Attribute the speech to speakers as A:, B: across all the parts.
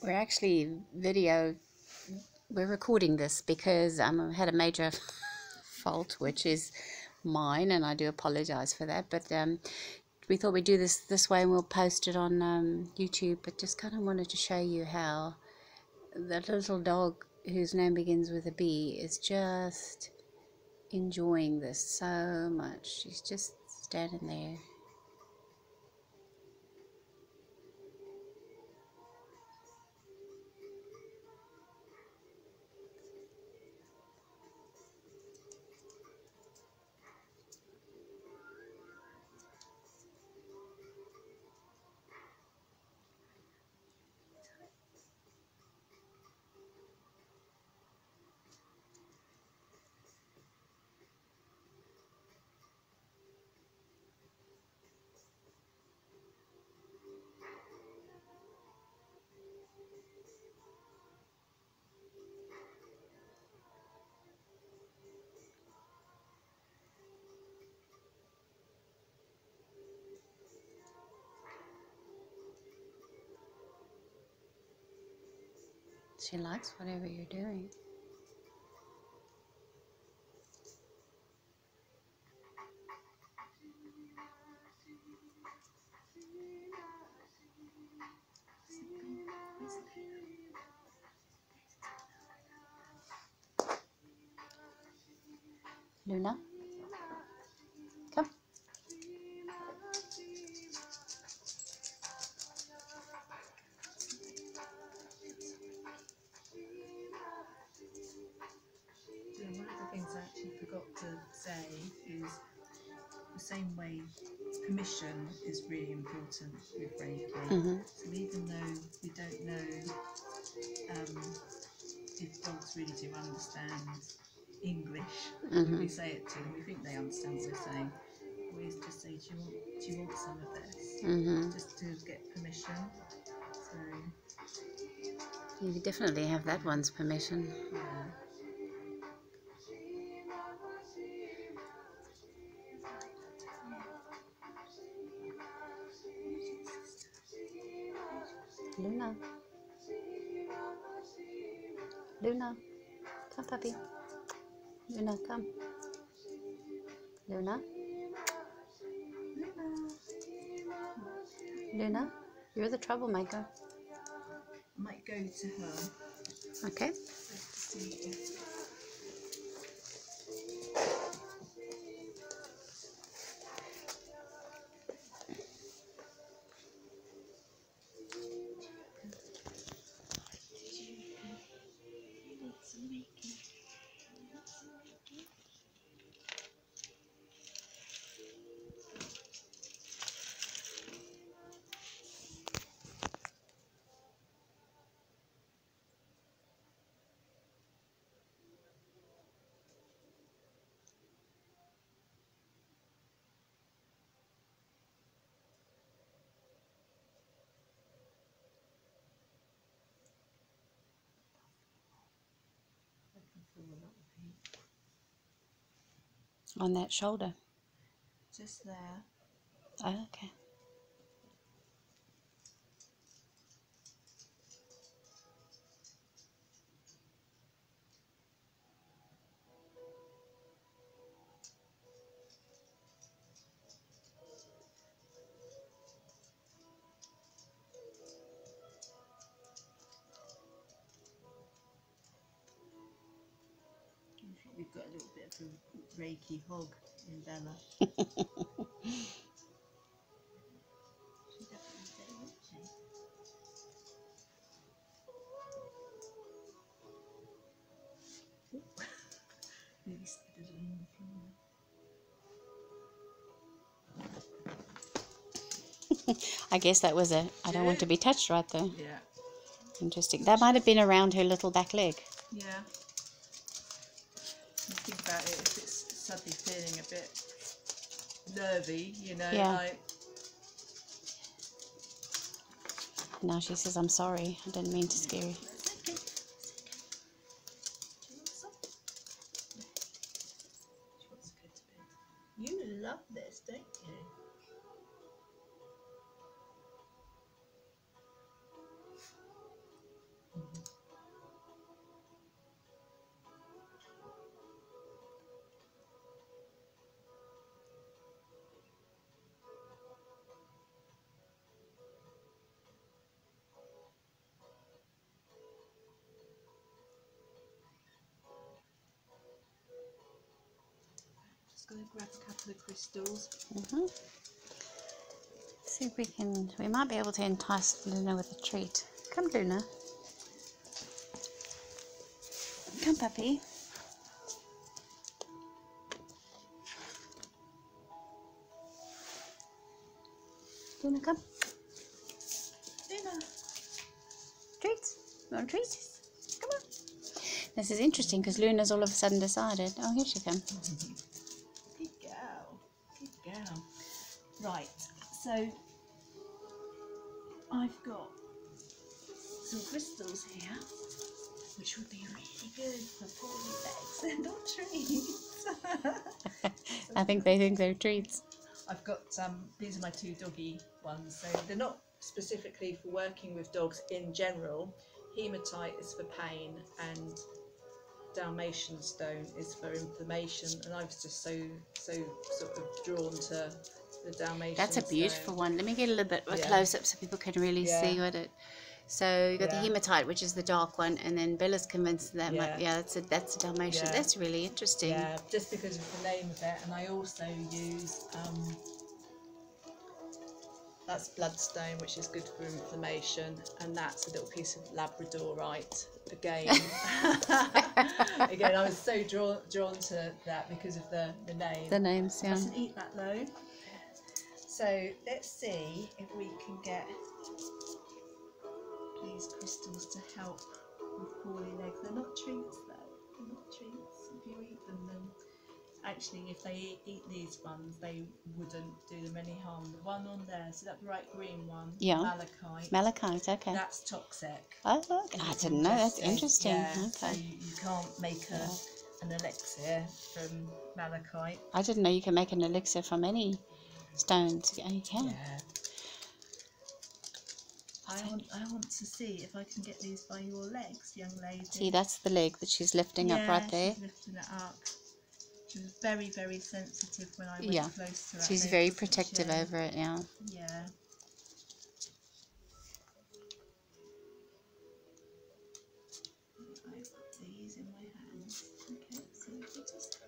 A: We're actually we're recording this because I had a major fault, which is mine, and I do apologize for that, but we thought we'd do this way and we'll post it on YouTube. But just kind of wanted to show you how the little dog whose name begins with a B is just enjoying this so much. She's just standing there. She likes whatever you're doing. Luna, come.
B: One of the things I actually forgot to say is the same way permission is really important with Reiki. So even though we don't know if dogs really do understand English, when we say it to them, we think they understand what we're saying. We always just say, do you want some of this? Just to get permission. So
A: You definitely have that one's permission.
B: yeah.
A: Luna. Luna. Come, puppy. Luna, come. Luna. Luna, you're the troublemaker.
B: I might go to her.
A: Okay. On that shoulder.
B: Just there.
A: Oh, okay.
B: We've got a little bit of a Reiki hog in Bella. She definitely did, wouldn't she? Nearly spitted it on the floor.
A: I guess that was a I don't want to be touched right there.
B: Yeah.
A: Interesting. That might have been around her little back leg.
B: Yeah. You think about it, if it's suddenly feeling a bit nervy, you know,
A: Yeah.
B: like...
A: Now she says, I'm sorry. I didn't mean to scare you.
B: It's okay. She wants to go to bed. You love this, don't you? Just going to grab a couple of crystals.
A: See if we might be able to entice Luna with a treat. Come, Luna. Come, puppy. Luna, come.
B: Luna.
A: Treats. You want treats? Come on. This is interesting because Luna's all of a sudden decided. Oh, here she comes.
B: Good girl. Good girl. Right, so I've got some crystals here, which would be really good for poorly legs and not treats.
A: I think they think they're treats.
B: I've got these are my 2 doggy ones, so they're not specifically for working with dogs in general. Hematite is for pain and Dalmatian stone is for inflammation, and I was just so sort of drawn to the Dalmatian.
A: That's a beautiful one. Let me get a little bit of a
B: Yeah.
A: close up so people can really see what it. So you got the
B: Yeah.
A: hematite, which is the dark one, and then Bella's convinced that that's a Dalmatian.
B: Yeah.
A: That's really interesting.
B: Yeah, just because of the name of it. And I also use that's bloodstone, which is good for inflammation, and that's a little piece of labradorite. Again, I was so drawn to that because of the name.
A: The names,
B: I
A: yeah.
B: mustn't eat that though. So let's see if we can get these crystals to help with poorly legs. They're not treats though. They're not treats. If you eat them, then actually, if they eat these ones, they wouldn't do them any harm. The one on there, so that bright green one, malachite.
A: Malachite, okay.
B: That's toxic.
A: Oh, okay. I didn't know. That's interesting.
B: Yeah,
A: Okay.
B: so you can't make an elixir from malachite.
A: I didn't know you can make an elixir from any stones. Oh, you can.
B: Yeah. I want to see if I can get these by your legs, young lady.
A: See, that's the leg that she's lifting up right there.
B: She's lifting it up. She was very, very sensitive when I went close to her.
A: She's very protective over it now.
B: Yeah. I've got these in my hands. Okay, so if you just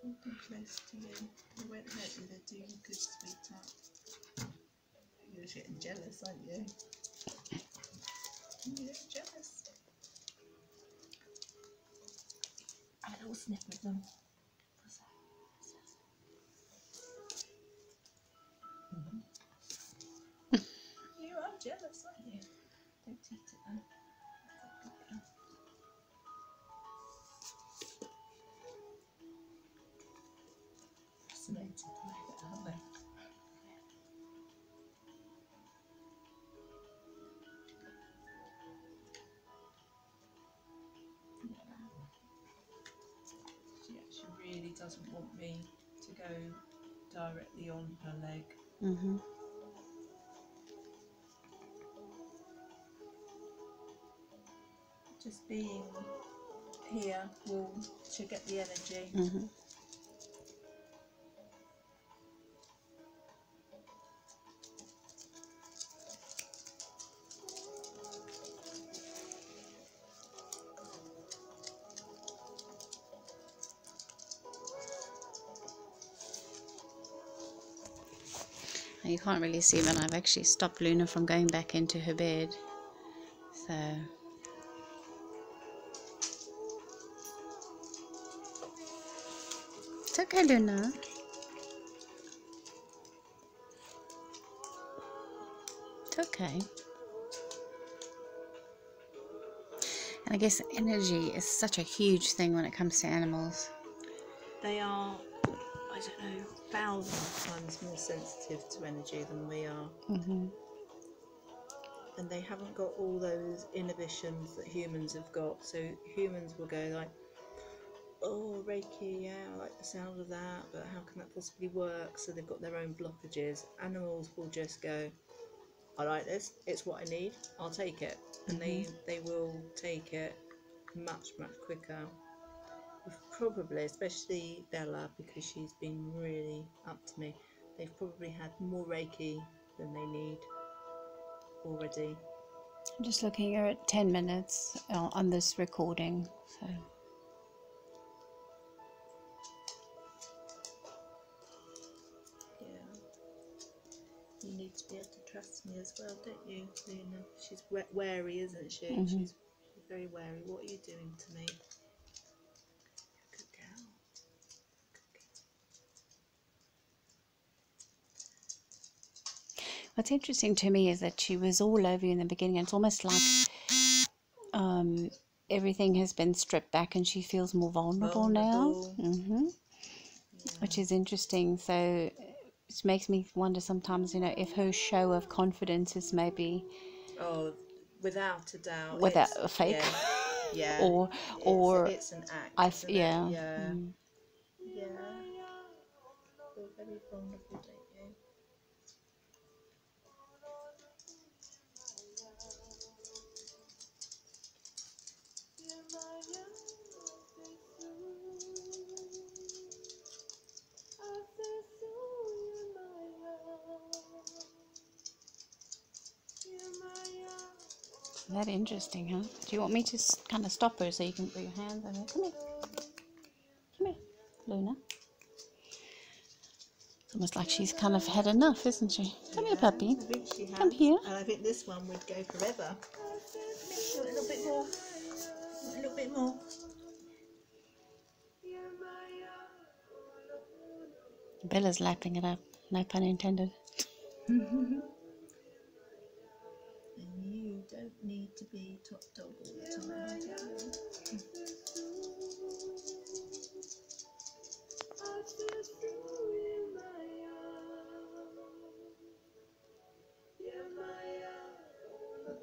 B: hold them close to you. They won't hurt you, they're doing good, sweetheart. You're getting jealous, aren't you? You're getting jealous. Have a little sniff of them. You are jealous, aren't you? Don't eat it though. Fascinated by it, aren't they? She really doesn't want me to go directly on her leg. Just being here she'll get the energy.
A: You can't really see, but I've actually stopped Luna from going back into her bed. So it's okay, Luna. It's okay. And I guess energy is such a huge thing when it comes to animals.
B: They are, I don't know, 1,000 times more sensitive to energy than we are. And they haven't got all those inhibitions that humans have got. So humans will go like, oh, Reiki, yeah, I like the sound of that, but how can that possibly work? So they've got their own blockages. Animals will just go, I like this, it's what I need, I'll take it. And they will take it much, much quicker. We've probably, especially Bella, because she's been really up to me, they've probably had more Reiki than they need already.
A: I'm just looking here at 10 minutes on this recording. So
B: You have to trust me as well, don't you, Luna? She's wary, isn't she?
A: Mm-hmm.
B: She's very wary. What are you doing to me? Good girl.
A: What's interesting to me is that she was all over you in the beginning. It's almost like everything has been stripped back and she feels more vulnerable now. Mm-hmm.
B: Yeah.
A: Which is interesting. So it makes me wonder sometimes, if her show of confidence is maybe
B: Without a doubt,
A: without
B: it's
A: a fake,
B: yeah,
A: or
B: it's an act, isn't
A: yeah,
B: it? Yeah, yeah. Feel very vulnerable, don't you?
A: Isn't that interesting, huh? Do you want me to kind of stop her so you can put your hands on her? Come here. Come here, Luna. It's almost like she's kind of had enough, isn't she? Come here, puppy.
B: I think she has.
A: Come here.
B: And I think this one would go forever. A little bit more. A little bit more.
A: Bella's lapping it up. No pun intended.
B: And you don't need to be top dog all the time, do you?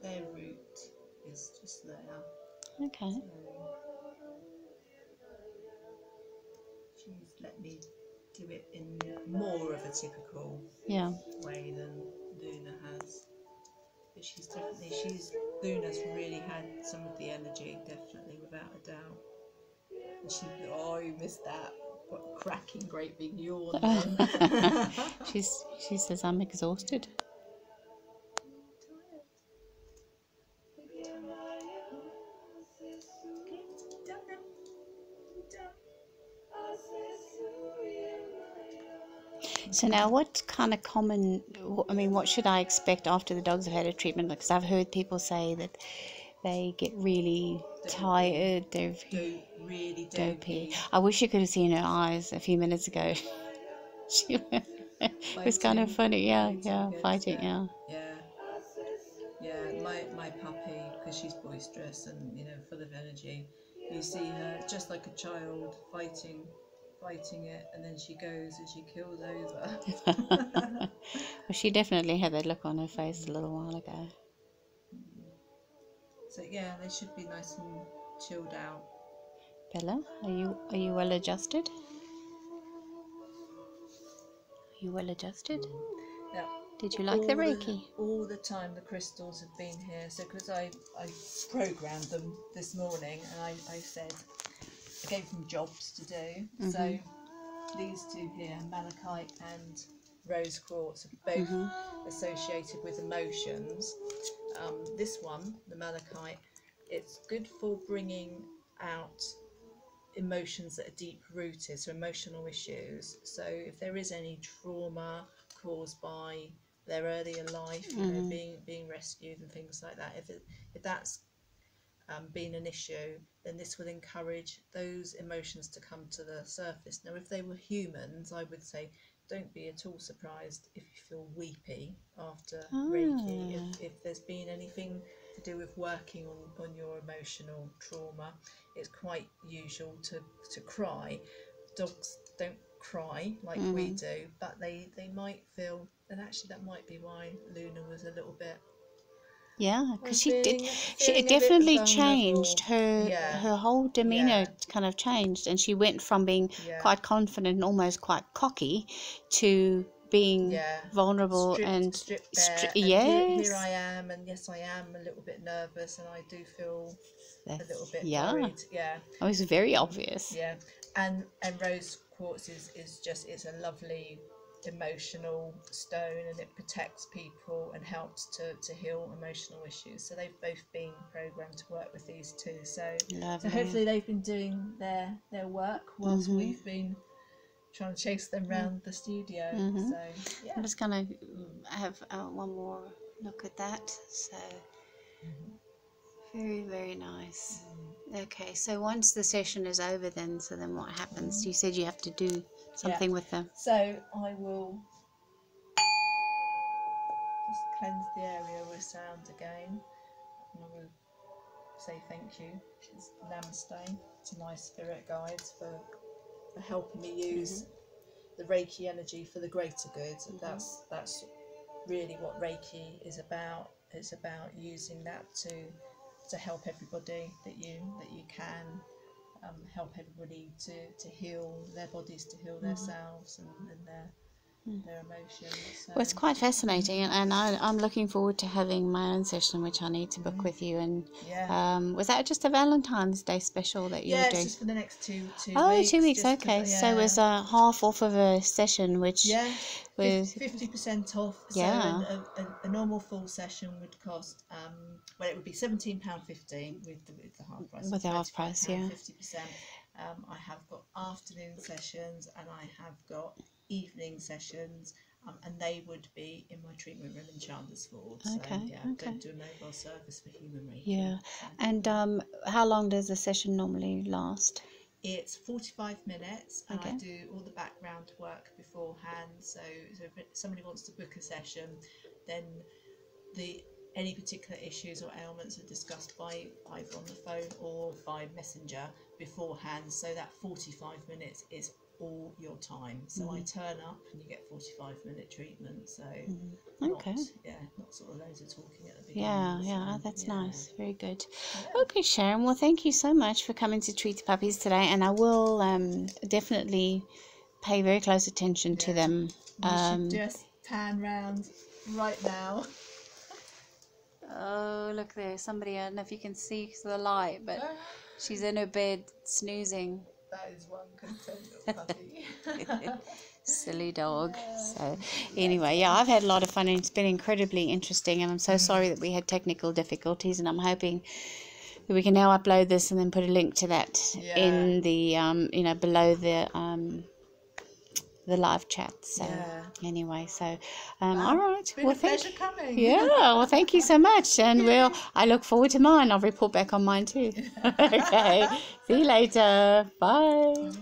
B: Their root is just there.
A: Okay.
B: So she's let me do it in more of a typical way than Luna has. But Luna's really had some of the energy, definitely, without a doubt. And you missed that. What a cracking great big yawn then.
A: She says, I'm exhausted. So now what kind of what should I expect after the dogs have had a treatment? Because I've heard people say that they get really tired, they're
B: really
A: dopey. I wish you could have seen her eyes a few minutes ago. It was kind of funny, fighting.
B: My puppy, because she's boisterous and full of energy, you see her just like a child fighting it, and then she goes and she kills over.
A: Well, she definitely had that look on her face a little while ago.
B: So yeah, they should be nice and chilled out.
A: Bella, are you well adjusted? Are you well adjusted?
B: Yeah.
A: Did you like the Reiki?
B: All the time the crystals have been here. So because I programmed them this morning, and I said I gave them jobs to do. So these two here, malachite and rose quartz, are both associated with emotions. This one, the malachite, it's good for bringing out emotions that are deep rooted, so emotional issues. So if there is any trauma caused by their earlier life, being rescued and things like that, if that's been an issue, then this will encourage those emotions to come to the surface. Now, if they were humans, I would say don't be at all surprised if you feel weepy after Reiki. If there's been anything to do with working on your emotional trauma, it's quite usual to cry. Dogs don't cry like we do, but they might feel, and actually that might be why Luna was a little bit.
A: Yeah, because it definitely changed her whole demeanor. Kind of changed, and she went from being quite confident and almost quite cocky to being vulnerable
B: stripped bare. Here I am, and yes, I am a little bit nervous, and I do feel a little bit worried. Yeah,
A: it was very obvious.
B: Yeah, and rose quartz it's a lovely emotional stone, and it protects people and helps to heal emotional issues. So they've both been programmed to work with these two. So hopefully they've been doing their work whilst we've been trying to chase them round the studio.
A: Mhm.
B: So yeah.
A: I'm just gonna have one more look at that. So very, very nice. Okay, so once the session is over, then what happens? You said you have to do something with them.
B: So I will just cleanse the area with sound again, and I will say thank you. It's Namaste. It's a nice spirit guide for helping me use the Reiki energy for the greater good. That's really what Reiki is about. It's about using that to help everybody that you can, help everybody to heal their bodies, to heal themselves and their emotions. So.
A: Well, it's quite fascinating, and I'm looking forward to having my own session, which I need to book with you. And was that just a Valentine's Day special that you were doing?
B: Yeah, it's just for the next two weeks.
A: Oh, 2 weeks, okay. So it was a half off of a session, which was
B: 50% off.
A: Yeah.
B: So a normal full session would cost, well, it would be £17.50 with the half price.
A: With the half price, yeah.
B: 50%. I have got afternoon sessions and I have got evening sessions, and they would be in my treatment room in Chandlersford. So don't do a mobile service for human Reiki.
A: Yeah. And how long does the session normally last?
B: It's 45 minutes, and I do all the background work beforehand. So if somebody wants to book a session, then any particular issues or ailments are discussed by either on the phone or by messenger beforehand. So that 45 minutes is all your time. So I turn up and you get 45-minute treatment. So not sort of loads of talking at the beginning.
A: Yeah, that's nice. Very good. Okay, Sharon. Well, thank you so much for coming to Treat the Puppies today, and I will definitely pay very close attention to them.
B: We should just pan round right now.
A: Oh, look there. Somebody, I don't know if you can see because of the light, but she's in her bed snoozing.
B: That is one content little puppy.
A: Silly dog. So anyway, I've had a lot of fun and it's been incredibly interesting, and I'm so sorry that we had technical difficulties, and I'm hoping that we can now upload this and then put a link to that in the below the live chat. So anyway, so all right.
B: It's been a pleasure coming.
A: Yeah, well, thank you so much, and I look forward to mine. I'll report back on mine too. Okay, see you later. Bye.